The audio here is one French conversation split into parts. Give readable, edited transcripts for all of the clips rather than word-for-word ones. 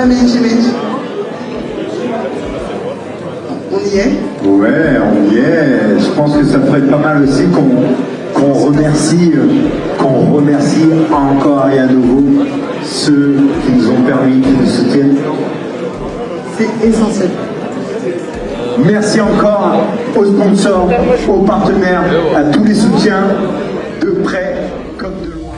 Menji. On y est? Ouais, on y est. Je pense que ça pourrait être pas mal aussi qu'on remercie encore et à nouveau ceux qui nous ont permis, qui nous soutiennent. C'est essentiel. Merci encore aux sponsors, aux partenaires, à tous les soutiens, de près comme de loin.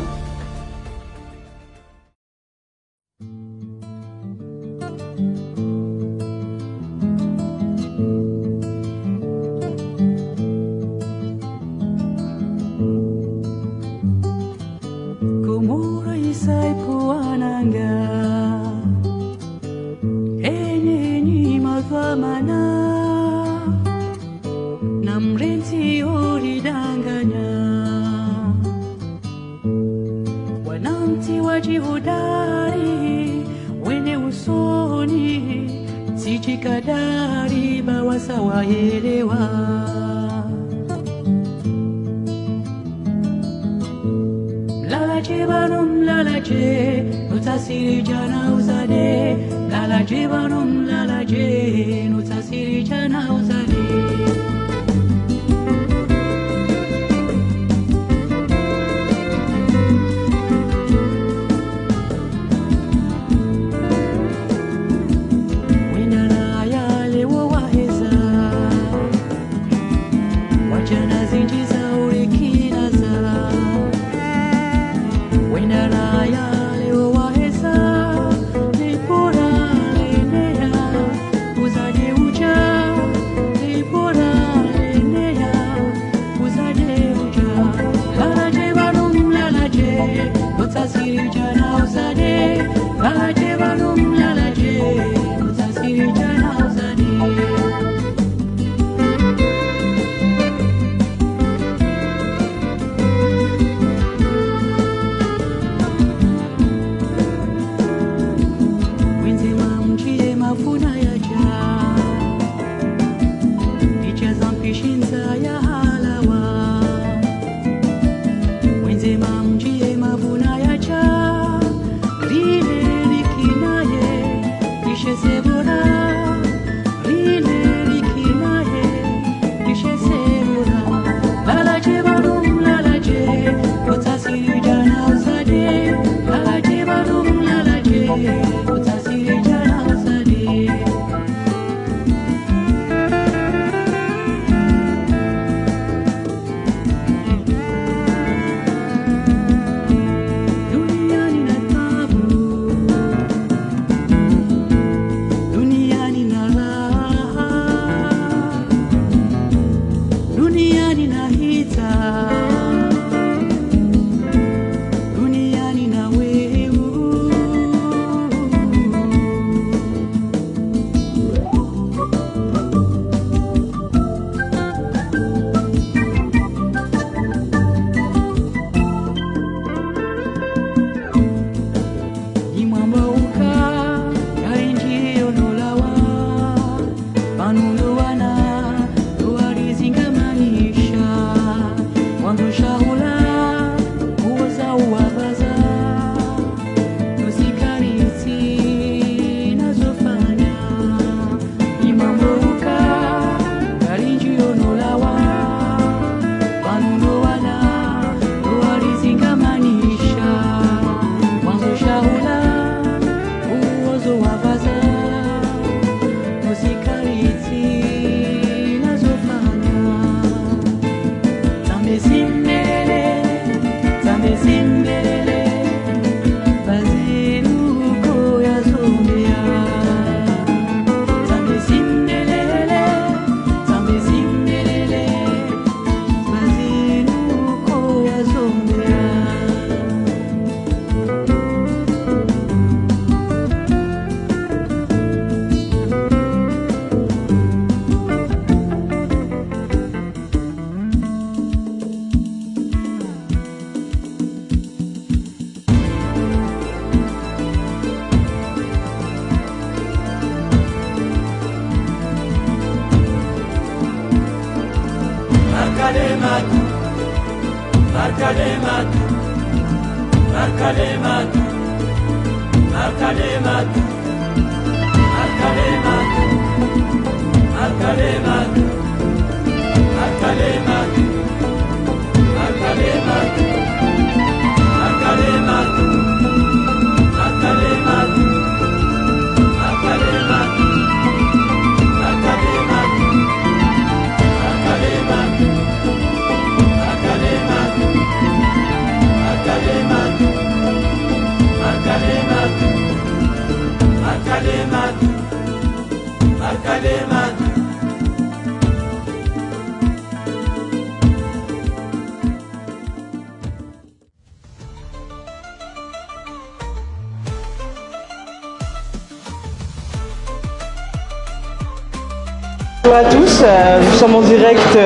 Bonjour à tous, nous sommes en direct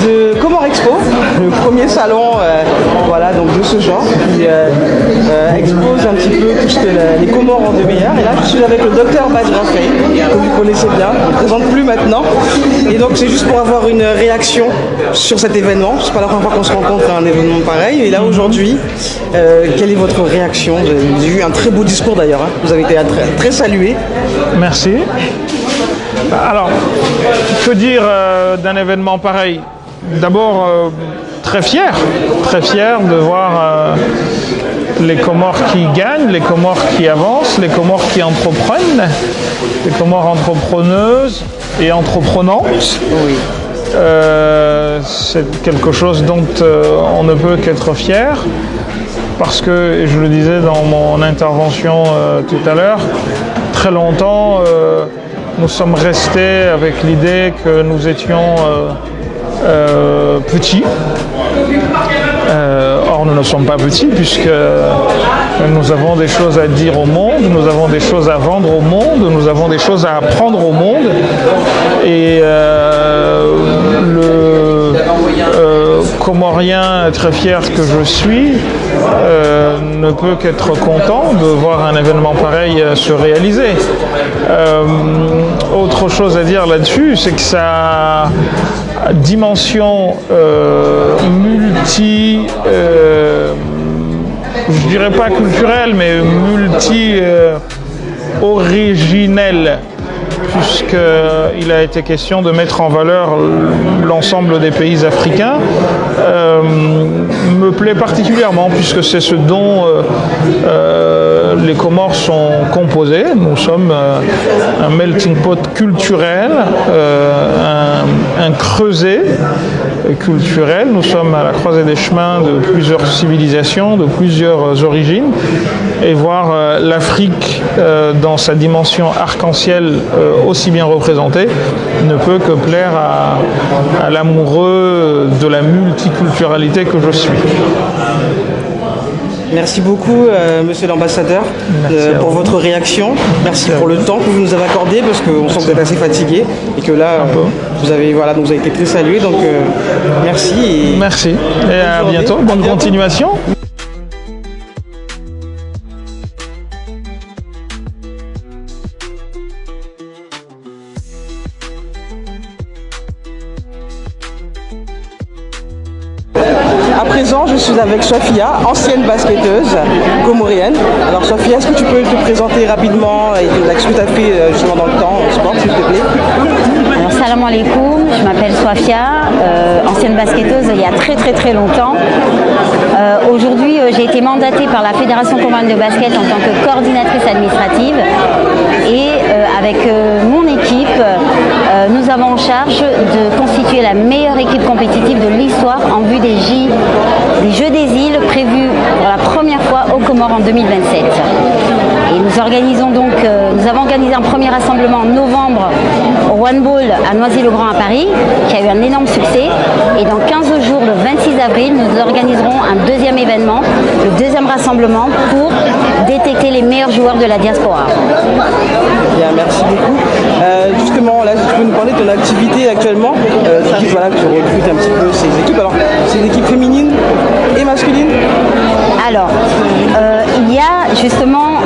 de Comore Expo, le premier salon voilà, donc de ce genre qui expose un petit peu tout ce que les Comores ont de meilleur. Et là je suis avec le docteur Badra Faye, que vous connaissez bien, je ne le présente plus maintenant. Et donc c'est juste pour avoir une réaction sur cet événement. C'est pas la première fois qu'on se rencontre à un événement pareil. Et là aujourd'hui, quelle est votre réaction? Vous avez eu un très beau discours d'ailleurs, hein. Vous avez été très, très salué. Merci. Alors, que dire d'un événement pareil? D'abord, très fier de voir les Comores qui gagnent, les Comores qui avancent, les Comores qui entreprennent, les Comores entrepreneuses et entreprenantes. Oui. C'est quelque chose dont on ne peut qu'être fier. Parce que, et je le disais dans mon intervention tout à l'heure, très longtemps, nous sommes restés avec l'idée que nous étions petits. Or, nous ne sommes pas petits puisque nous avons des choses à dire au monde, nous avons des choses à vendre au monde, nous avons des choses à apprendre au monde. Et le Comorien très fier que je suis ne peut qu'être content de voir un événement pareil se réaliser. Autre chose à dire là-dessus, c'est que sa dimension multi, je dirais pas culturelle, mais multi-originelle, puisqu'il a été question de mettre en valeur l'ensemble des pays africains, me plaît particulièrement, puisque c'est ce dont les Comores sont composés. Nous sommes un melting pot culturel, un creuset culturel. Nous sommes à la croisée des chemins de plusieurs civilisations, de plusieurs origines, et voir l'Afrique dans sa dimension arc-en-ciel aussi bien représentée ne peut que plaire à l'amoureux de la multiculturalité que je suis. Merci beaucoup, monsieur l'ambassadeur, pour votre réaction. Merci pour le temps que vous nous avez accordé, parce qu'on sent que vous êtes assez fatigué et que là, vous avez été très salué. Donc, merci. Merci. Et à bientôt. Bonne continuation. À présent, je suis avec Sofia, ancienne basketteuse comorienne. Alors Sofia, est-ce que tu peux te présenter rapidement et ce que tu as fait justement dans le temps en sport, s'il te plaît? Alors salam alaikum, je m'appelle Sofia, ancienne basketteuse il y a très longtemps. Aujourd'hui, j'ai été mandatée par la Fédération comorienne de basket en tant que coordinatrice administrative et avec mon équipe, nous avons en charge de constituer la meilleure équipe compétitive de l'histoire en vue des Jeux des îles prévus pour la première fois aux Comores en 2027. Et nous avons organisé un premier rassemblement en novembre au One Ball à Noisy-le-Grand à Paris, qui a eu un énorme succès. Et dans 15 jours, le 26 avril, nous organiserons un deuxième événement, le deuxième rassemblement pour détecter les meilleurs joueurs de la diaspora. Bien, merci beaucoup. Justement, là, tu peux nous parler de ton activité actuellement. Tu dis voilà, que tu recrutes un petit peu ces équipes. Alors, c'est une équipe féminine et masculine? Alors, il y a justement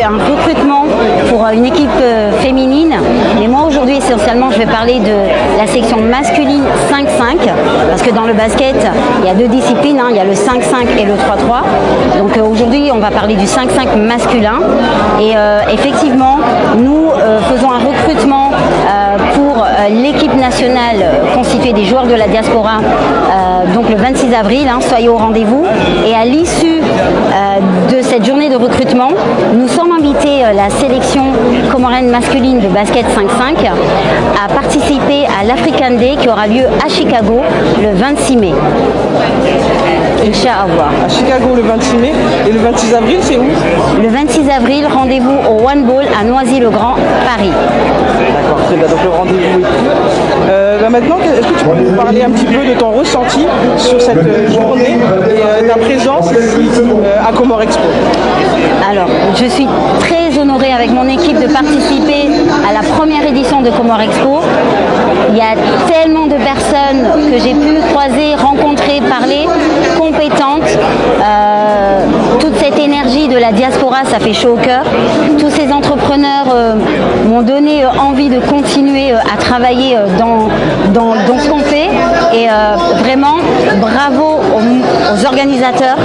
un recrutement pour une équipe féminine, mais moi aujourd'hui essentiellement je vais parler de la section masculine 5-5, parce que dans le basket, il y a deux disciplines, hein, il y a le 5-5 et le 3-3. Donc aujourd'hui, on va parler du 5-5 masculin. Et effectivement, nous faisons un recrutement pour l'équipe nationale constituée des joueurs de la diaspora, donc le 26 avril, hein, soyez au rendez-vous. Et à l'issue de cette journée de recrutement, nous sommes invités, la sélection comorienne masculine de basket 5-5, à participer à l'African Day qui aura lieu à Chicago le 26 mai. Inch'Allah. À Chicago le 26 mai et le 26 avril, c'est où? Le 26 avril, rendez-vous au One Ball à Noisy-le-Grand, Paris. D'accord, très bien, donc le rendez-vous est pris. Maintenant, est-ce que tu peux nous parler un petit peu de ton ressenti sur cette journée et ta présence ici à Comore Expo? Alors, je suis très honorée avec mon équipe de participer à la première édition de Comore Expo. Il y a tellement de personnes que j'ai pu croiser, rencontrer, parler, compétentes. Toute cette énergie de la diaspora, ça fait chaud au cœur. Tous ces entrepreneurs m'ont donné envie de continuer à travailler dans ce qu'on fait. Et vraiment, bravo aux organisateurs,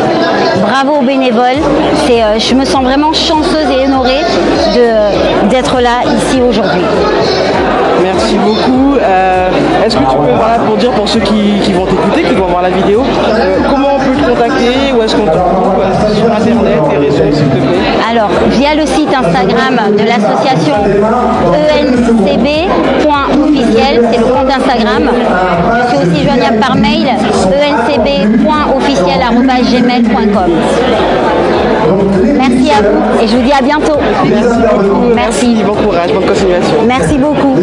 bravo aux bénévoles. Je me sens vraiment chanceuse et honorée d'être là ici aujourd'hui. Merci beaucoup. Est-ce que tu peux, voilà, pour dire pour ceux qui vont t'écouter, qui vont voir la vidéo, comment on peut te contacter, où est-ce qu'on te trouve sur internet, les réseaux, s'il te plaît? Alors, via le site Instagram de l'association encb.officiel, c'est le compte Instagram. Je suis aussi joignable par mail encb.officiel@gmail.com. Merci à vous et je vous dis à bientôt. Merci beaucoup. Merci. Bon courage, bonne continuation. Merci beaucoup.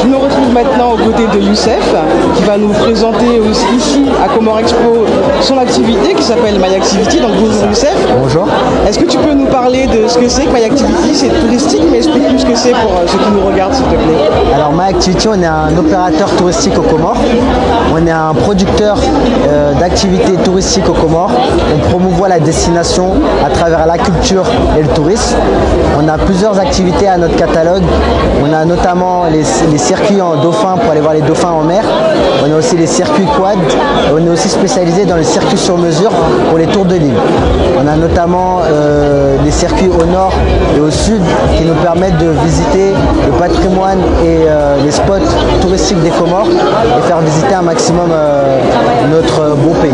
Je me retrouve maintenant aux côtés de Youssef qui va nous présenter aussi ici à Comore Expo son activité qui s'appelle My Activity. Donc bonjour Youssef. Bonjour. Est-ce que tu peux nous parler de ce que c'est que My Activity? C'est touristique, mais explique-nous ce que c'est pour ceux qui nous regardent, s'il te plaît. Alors My Activity, on est un opérateur touristique aux Comores. On est un producteur d'activités touristiques aux Comores. On promouvoit la destination à travers la culture et le tourisme. On a plusieurs activités à notre catalogue. On a notamment les circuits en dauphin pour aller voir les dauphins en mer. On a aussi les circuits quad. On est aussi spécialisé dans les circuits sur mesure pour les tours de l'île. On a notamment des circuits au nord et au sud qui nous permettent de visiter le patrimoine et les spots touristiques des Comores et faire visiter un maximum notre beau pays.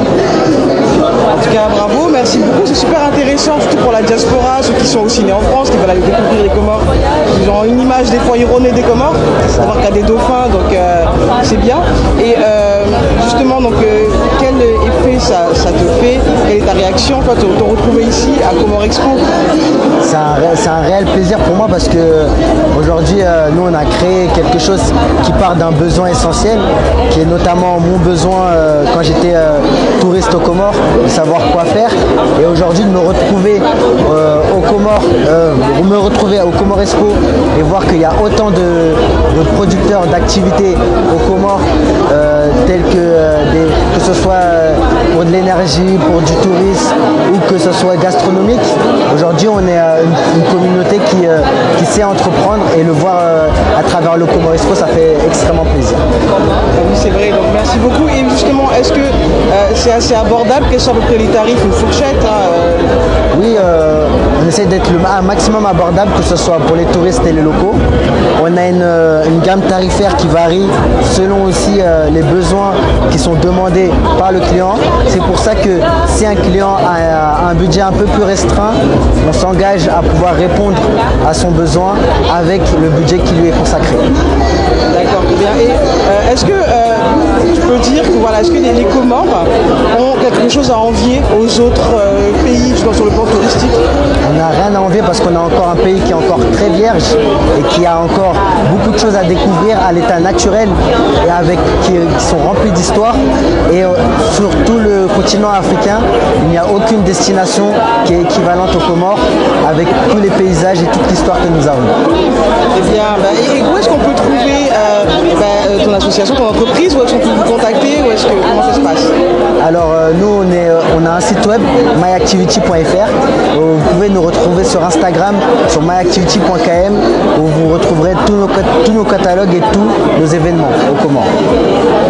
En tout cas, bravo, merci beaucoup. C'est super intéressant, surtout pour la diaspora, ceux qui sont aussi nés en France, qui veulent aller découvrir les Comores. Ils ont une image des fois erronée des Comores, savoir qu'il y a des dauphins, donc c'est bien. Et justement, donc, quel effet ça te fait? Quelle est ta réaction, toi, de te retrouver ici à Comore Expo? C'est un réel plaisir pour moi parce que aujourd'hui, nous, on a créé quelque chose qui part d'un besoin essentiel, qui est notamment mon besoin quand j'étais touriste aux Comores, de savoir quoi faire. Et aujourd'hui, de me retrouver aux Comores, au Comore Expo et voir qu'il y a autant de producteurs d'activités aux Comores, tels que ce soit pour de l'énergie, pour du tourisme ou que ce soit gastronomique. Aujourd'hui, on est une communauté qui sait entreprendre et le voir à travers le Comore Expo, ça fait extrêmement plaisir. Oui, c'est vrai, donc merci beaucoup. Et justement, est-ce que c'est assez abordable? Quels sont à peu près les tarifs? Une fourchette Oui, on essaie d'être un maximum abordable, que ce soit pour les touristes et les locaux. On a une gamme tarifaire qui varie selon aussi les besoins qui sont demandés par le client. C'est pour ça que si un client a un budget un peu plus restreint, on s'engage à pouvoir répondre à son besoin avec le budget qui lui est consacré. D'accord, très bien. Et est-ce que tu peux dire que voilà, est-ce que les Comores ont quelque chose à envier aux autres pays sur le plan touristique? On n'a rien à envier parce qu'on a encore un pays qui est encore très vierge et qui a encore beaucoup de choses à découvrir à l'état naturel et qui sont remplis d'histoire. Et sur tout le continent africain, il n'y a aucune destination qui est équivalente aux Comores avec tous les paysages et toute l'histoire que nous avons. Eh bien, et où est-ce qu'on peut trouver ton association, ton entreprise? Où est-ce qu'on peut vous contacter? Comment ça se passe? Alors nous on a un site web myactivity.fr où vous pouvez nous retrouver sur Instagram sur myactivity.km où vous retrouverez tous nos catalogues et tous nos événements aux Comores.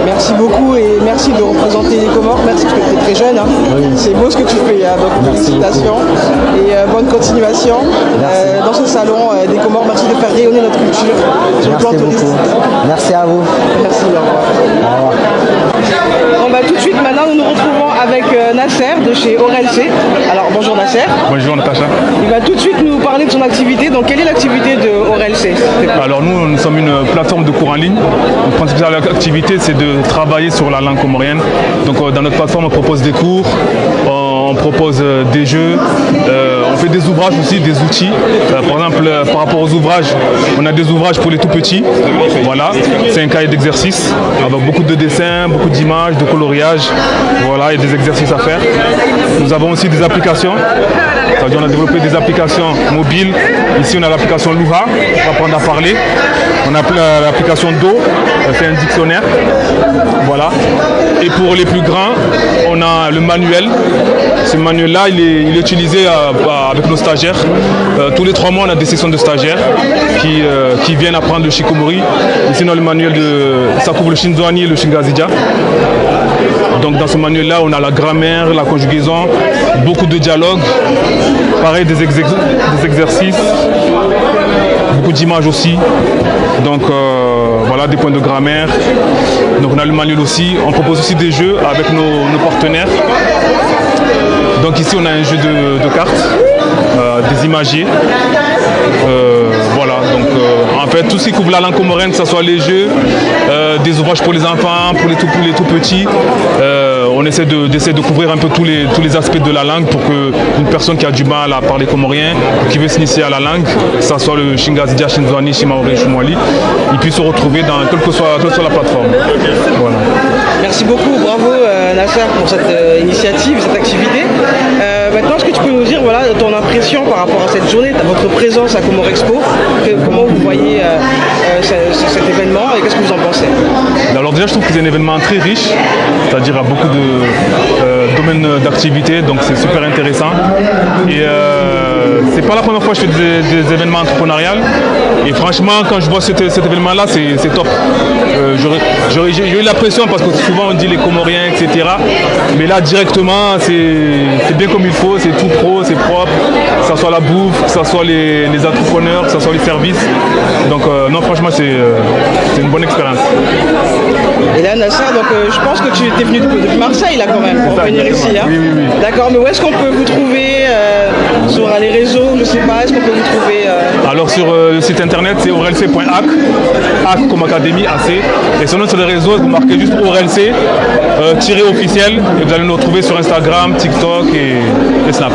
Merci beaucoup et merci de représenter les Comores. Merci parce que tu es très jeune. Hein. Oui. C'est beau ce que tu fais. Hein. Donc félicitations et bonne continuation dans ce salon des Comores. Merci de faire rayonner notre culture sur le plan touristique. Merci à vous. Merci, au revoir. Au revoir. Bon, tout de suite, maintenant, nous nous retrouvons avec Nasser de chez ORLC. Alors, bonjour Nasser. Bonjour Natacha. Il va tout de suite nous parler de son activité. Donc, quelle est l'activité de ORLC? Alors, nous sommes une plateforme de cours en ligne. Notre principale activité, c'est de travailler sur la langue comorienne. Donc, dans notre plateforme, on propose des cours, on propose des jeux, on fait des ouvrages aussi, des outils. Par exemple, par rapport aux ouvrages, on a des ouvrages pour les tout petits. Voilà, c'est un cahier d'exercice avec beaucoup de dessins, beaucoup d'images, de coloriage. Voilà, il y a des exercices à faire. Nous avons aussi des applications. C'est-à-dire, on a développé des applications mobiles. Ici, on a l'application Louha, pour apprendre à parler. On a l'application Do, c'est un dictionnaire. Voilà. Et pour les plus grands, on a le manuel. Ce manuel-là, il est utilisé avec nos stagiaires. Tous les 3 mois, on a des sessions de stagiaires qui viennent apprendre le shikomori. Ici, on a le manuel ça couvre le shinzoani et le shingazija. Donc dans ce manuel-là, on a la grammaire, la conjugaison, beaucoup de dialogues, pareil des exercices, beaucoup d'images aussi. Donc voilà, des points de grammaire. Donc on a le manuel aussi. On propose aussi des jeux avec nos partenaires. Donc ici on a un jeu de cartes, des imagiers. Voilà, donc en fait tout ce qui couvre la langue comorienne, que ce soit les jeux, des ouvrages pour les enfants, pour les tout petits, on essaie de couvrir un peu tous les aspects de la langue pour qu'une personne qui a du mal à parler comorien, qui veut s'initier à la langue, que ce soit le Shingazija, Shinzoani, Shimaori, Shumwali, il puisse se retrouver dans quelle que soit la plateforme. Voilà. Merci beaucoup, bravo Nasser pour cette initiative, cette activité. Maintenant, est-ce que tu peux nous dire ton impression par rapport à cette journée, votre présence à Comore Expo, comment vous voyez cet événement et qu'est-ce que vous en pensez? Alors déjà, je trouve que c'est un événement très riche, c'est-à-dire à beaucoup de domaines d'activité, donc c'est super intéressant. Et c'est pas la première fois que je fais des événements entrepreneuriales. Et franchement, quand je vois cet événement-là, c'est top. J'ai eu la pression parce que souvent on dit les Comoriens, etc. Mais là, directement, c'est bien comme il faut, c'est tout pro, c'est propre, que ce soit la bouffe, que ce soit les entrepreneurs, que ce soit les services. Donc non, franchement, c'est une bonne expérience. Et là, Nasser, donc je pense que tu étais venu depuis Marseille, là, quand même, pour venir ici. Hein. Oui. D'accord, mais où est-ce qu'on peut vous trouver sur les réseaux? Je ne sais pas, est-ce qu'on peut vous trouver Alors, sur le site internet, c'est orlc.ac, AC comme académie, AC. Et sinon, sur les réseaux, vous marquez juste ORLC, _officiel, et vous allez nous retrouver sur Instagram, TikTok et Snap.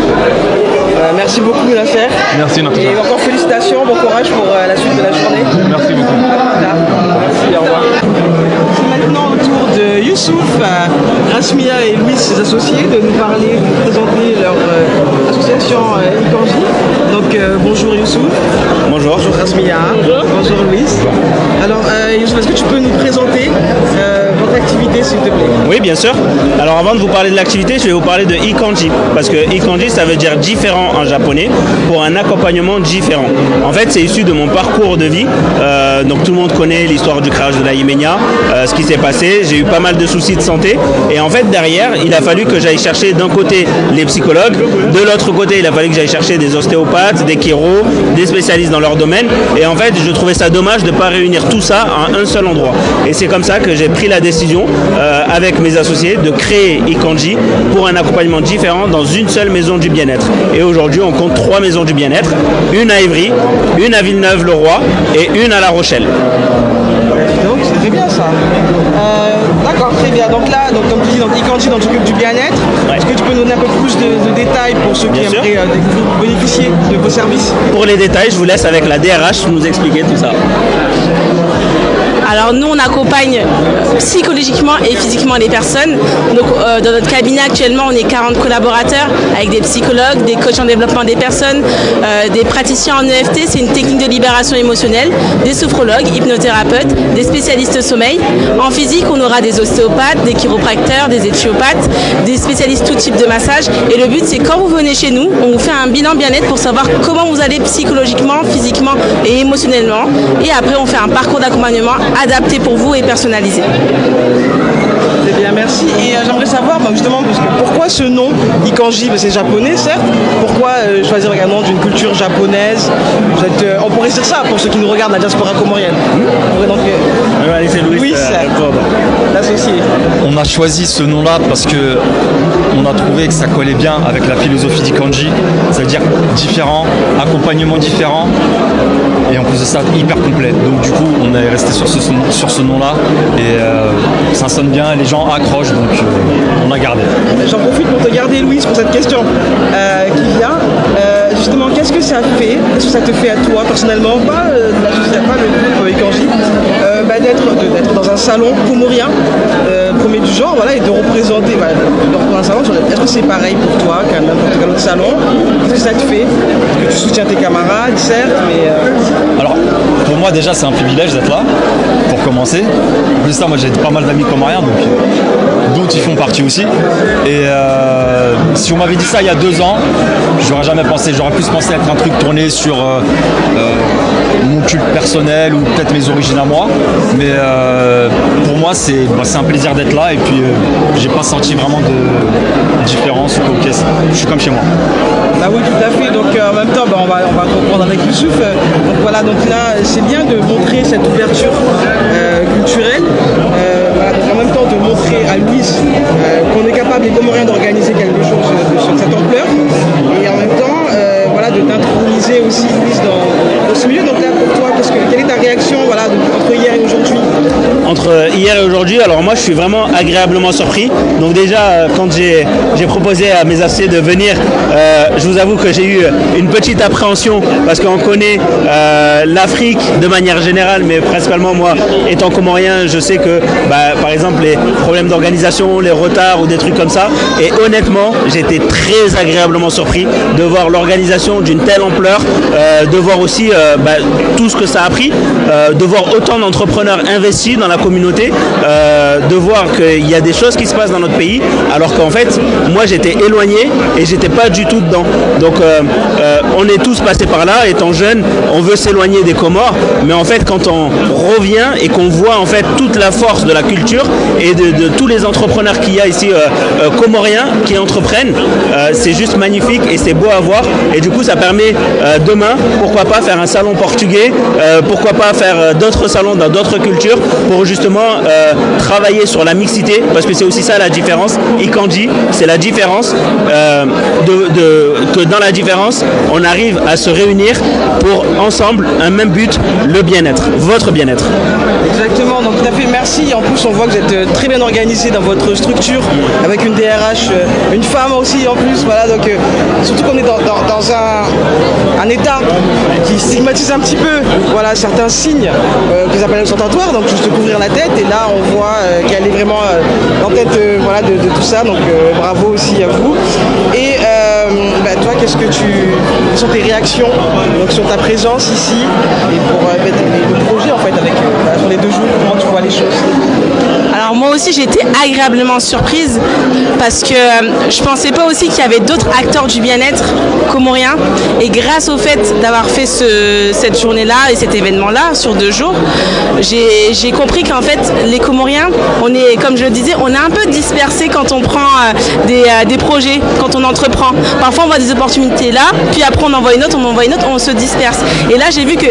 Merci beaucoup, Nasser. Merci, Natacha. Et encore félicitations, bon courage pour la suite de la journée. Merci beaucoup. À plus tard. Merci, au revoir. C'est maintenant au tour de Youssouf, Rasmia et Louis, ses associés, de nous parler, de nous présenter leur association Ikanji. Donc bonjour Youssouf. Bonjour. Bonjour Rasmia. Bonjour Louis. Alors Youssouf, est-ce que tu peux nous présenter votre activité, s'il te plaît? Oui, bien sûr. Alors avant de vous parler de l'activité, je vais vous parler de Ikanji. Parce que Ikanji, ça veut dire différent en japonais, pour un accompagnement différent. En fait, c'est issu de mon parcours de vie. Donc tout le monde connaît l'histoire du crash de la Imenia, ce qui s'est passé. J'ai eu pas mal de soucis de santé. Et en fait, derrière, il a fallu que j'aille chercher d'un côté les psychologues, de l'autre côté, il a fallu que j'aille chercher des ostéopathes, des chiros, des spécialistes dans leur domaine. Et en fait, je trouvais ça dommage de ne pas réunir tout ça à un seul endroit. Et c'est comme ça que j'ai pris la décision, avec mes associés, de créer Ikanji pour un accompagnement différent dans une seule maison du bien-être. Et aujourd'hui, on compte 3 maisons du bien-être, une à Évry, une à Villeneuve-le-Roi et une à La Rochelle. Donc c'est très bien ça. D'accord, très bien. Donc là, donc, comme tu dis, donc Ikanji dans s'occupe du bien-être. Ouais. Est-ce que tu peux nous donner un peu plus de détails pour ceux qui Bien sûr. aimeraient bénéficier de vos services? Pour les détails, je vous laisse avec la DRH nous expliquer tout ça. Alors nous, on accompagne psychologiquement et physiquement les personnes. Donc dans notre cabinet actuellement, on est 40 collaborateurs avec des psychologues, des coachs en développement des personnes, des praticiens en EFT, c'est une technique de libération émotionnelle, des sophrologues, hypnothérapeutes, des spécialistes sommeil. En physique, on aura des ostéopathes, des chiropracteurs, des éthiopathes, des spécialistes tout type de massage. Et le but, c'est quand vous venez chez nous, on vous fait un bilan bien-être pour savoir comment vous allez psychologiquement, physiquement et émotionnellement. Et après, on fait un parcours d'accompagnement adapté pour vous et personnalisé. Très bien, merci. Et j'aimerais savoir, justement, parce que pourquoi ce nom Ikanji? C'est japonais, certes. Pourquoi choisir un nom d'une culture japonaise? On pourrait dire ça pour ceux qui nous regardent, la diaspora comorienne. On pourrait donc On va laisser Louis l'associer. On a choisi ce nom-là parce que on a trouvé que ça collait bien avec la philosophie d'Ikanji. Ça veut dire différent, accompagnement différent, et en plus de ça, hyper complet. Donc du coup, on est resté sur ce nom-là, et ça sonne bien, les gens accrochent, donc on a gardé. J'en profite pour te garder, Louise, pour cette question qui vient. Justement, qu'est-ce que ça fait? Qu'est-ce que ça te fait à toi personnellement, pas la société, pas le groupe Ikanji, d'être dans un salon comorien, premier du genre, voilà, et de représenter dans un salon? Est-ce que c'est pareil pour toi qu'à n'importe quel autre salon? Qu'est-ce que ça te fait? Est-ce que tu soutiens tes camarades, certes, mais... Alors, pour moi déjà c'est un privilège d'être là, pour commencer. En plus de ça, moi j'ai pas mal d'amis comoriens, dont ils font partie aussi. Et si on m'avait dit ça il y a 2 ans, j'aurais jamais pensé. J'aurais plus pensé être un truc tourné sur mon culte personnel ou peut-être mes origines à moi. Mais pour moi c'est un plaisir d'être là, et puis j'ai pas senti vraiment de différence ou quoi. Je suis comme chez moi. Bah oui, tout à fait. Donc en même temps, on va comprendre avec Youssouf. Donc voilà, donc là, c'est bien de montrer cette ouverture culturelle. Voilà, donc en même temps de montrer à Louise qu'on est capable, les Comoriens, d'organiser quelque chose de cette ampleur. Et en même temps, voilà, de t'introniser aussi, Louise, dans ce milieu. Donc là, pour toi, quelle est ta réaction, voilà, entre hier et aujourd'hui? Entre hier et aujourd'hui, alors moi je suis vraiment agréablement surpris. Donc déjà quand j'ai proposé à mes associés de venir, je vous avoue que j'ai eu une petite appréhension parce qu'on connaît l'Afrique de manière générale, mais principalement moi étant comorien, je sais que par exemple les problèmes d'organisation, les retards ou des trucs comme ça, et honnêtement j'étais très agréablement surpris de voir l'organisation d'une telle ampleur, de voir aussi tout ce que ça a pris, de voir autant d'entrepreneurs investis dans la communauté, de voir qu'il y a des choses qui se passent dans notre pays, alors qu'en fait, moi j'étais éloigné et j'étais pas du tout dedans. Donc on est tous passés par là, étant jeunes, on veut s'éloigner des Comores, mais en fait quand on revient et qu'on voit en fait toute la force de la culture et de tous les entrepreneurs qu'il y a ici comoriens qui entreprennent, c'est juste magnifique et c'est beau à voir. Et du coup ça permet demain, pourquoi pas faire un salon portugais, pourquoi pas faire d'autres salons dans d'autres cultures pour justement travailler sur la mixité, parce que c'est aussi ça la différence. Ikanji, c'est la différence, que dans la différence, on arrive à se réunir pour ensemble un même but, le bien-être, votre bien-être. Exactement, donc tout à fait, merci. En plus, on voit que vous êtes très bien organisé dans votre structure, avec une DRH, une femme aussi en plus, voilà, donc surtout qu'on est dans un état qui stigmatise un petit peu, voilà, certains signes qu'ils appellent ostentatoires, donc juste couvrir la tête, et là on voit qu'elle est vraiment en tête voilà, de tout ça, donc bravo aussi à vous. Et toi, quelles sont tes réactions donc, sur ta présence ici et pour le projet en fait avec sur les 2 jours, comment tu vois les choses? Alors moi aussi j'ai été agréablement surprise parce que je pensais pas aussi qu'il y avait d'autres acteurs du bien-être comoriens, et grâce au fait d'avoir fait cette journée-là et cet événement-là sur 2 jours, j'ai compris qu'en fait les Comoriens, on est, comme je le disais, on est un peu dispersés quand on prend des projets, quand on entreprend. Parfois on voit des opportunités opportunité-là, puis après on envoie une autre, on se disperse. Et là, j'ai vu que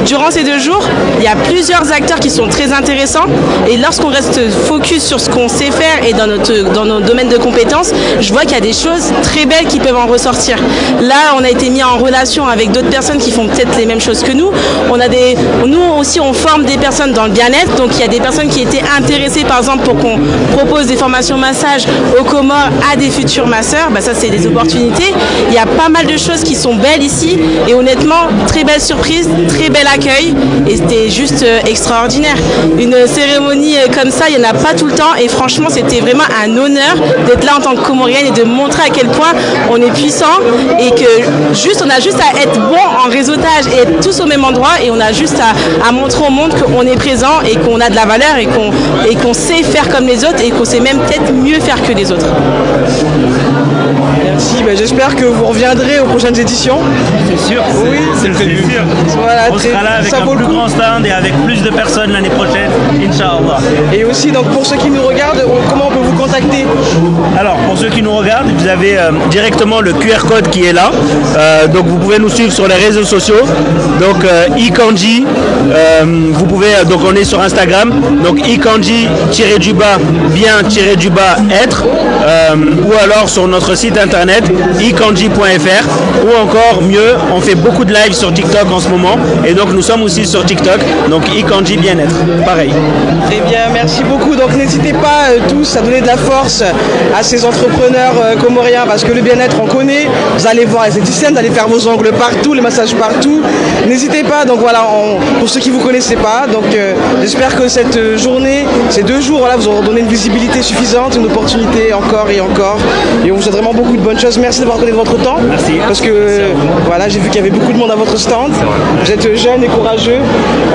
durant ces 2 jours, il y a plusieurs acteurs qui sont très intéressants. Et lorsqu'on reste focus sur ce qu'on sait faire et dans nos domaines de compétences, je vois qu'il y a des choses très belles qui peuvent en ressortir. Là, on a été mis en relation avec d'autres personnes qui font peut-être les mêmes choses que nous. Nous aussi, on forme des personnes dans le bien-être. Donc, il y a des personnes qui étaient intéressées, par exemple, pour qu'on propose des formations massage aux Comores à des futurs masseurs. Ça, c'est des opportunités. Il y a pas mal de choses qui sont belles ici. Et honnêtement, très belle surprise, très bel accueil. Et c'était juste extraordinaire. Une cérémonie comme ça, il n'y en a pas tout le temps. Et franchement, c'était vraiment un honneur d'être là en tant que Comorienne et de montrer à quel point on est puissant et que on a juste à être bon en réseautage et être tous au même endroit, et on a juste à montrer au monde qu'on est présent et qu'on a de la valeur et qu'on sait faire comme les autres et qu'on sait même peut-être mieux faire que les autres. Merci, j'espère que vous reviendrez aux prochaines éditions. C'est sûr, oui, c'est prévu. Voilà, on sera là avec un plus grand stand et avec plus de personnes l'année prochaine, Inch'Allah. Et aussi, donc, pour ceux qui nous regardent, comment on peut vous contacter? Alors, pour ceux qui nous regardent, vous avez directement le QR code qui est là. Donc, vous pouvez nous suivre sur les réseaux sociaux. Donc, Ikanji, vous pouvez, donc on est sur Instagram. Donc, Ikanji-du-bas, bien-du-bas, être. Ou alors sur notre site internet, ikanji.fr. Ou encore mieux, on fait beaucoup de live sur TikTok en ce moment. Et donc, nous sommes aussi sur TikTok. Donc, Ikanji bien-être. Pareil. Très bien, merci beaucoup. Donc, n'hésitez pas tous à donner de la force à ces entrepreneurs comoriens, parce que le bien-être, on connaît. Vous allez voir les esthéticiennes, vous allez faire vos ongles partout, les massages partout. N'hésitez pas. Donc voilà, pour ceux qui ne vous connaissaient pas, donc j'espère que cette journée, ces 2 jours, voilà, vous auront donné une visibilité suffisante, une opportunité encore et encore. Et on vous souhaite vraiment beaucoup de bonnes choses. Merci d'avoir donné de votre temps. Merci. Parce que voilà, j'ai vu qu'il y avait beaucoup de monde à votre stand. Vous êtes jeunes et courageux.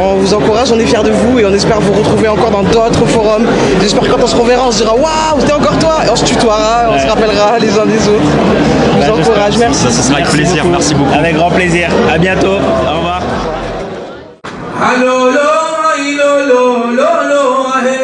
On vous encourage, on est fiers de vous et on espère vous retrouver encore dans d'autres forums. J'espère que quand on se reverra, on se dira waouh, c'était encore toi, et on se tutoiera, on se rappellera les uns des autres. Je vous encourage, merci. Ça sera avec plaisir, merci beaucoup. Avec grand plaisir. À bientôt. Au revoir. Allô, lo, lo, lo, lo, lo,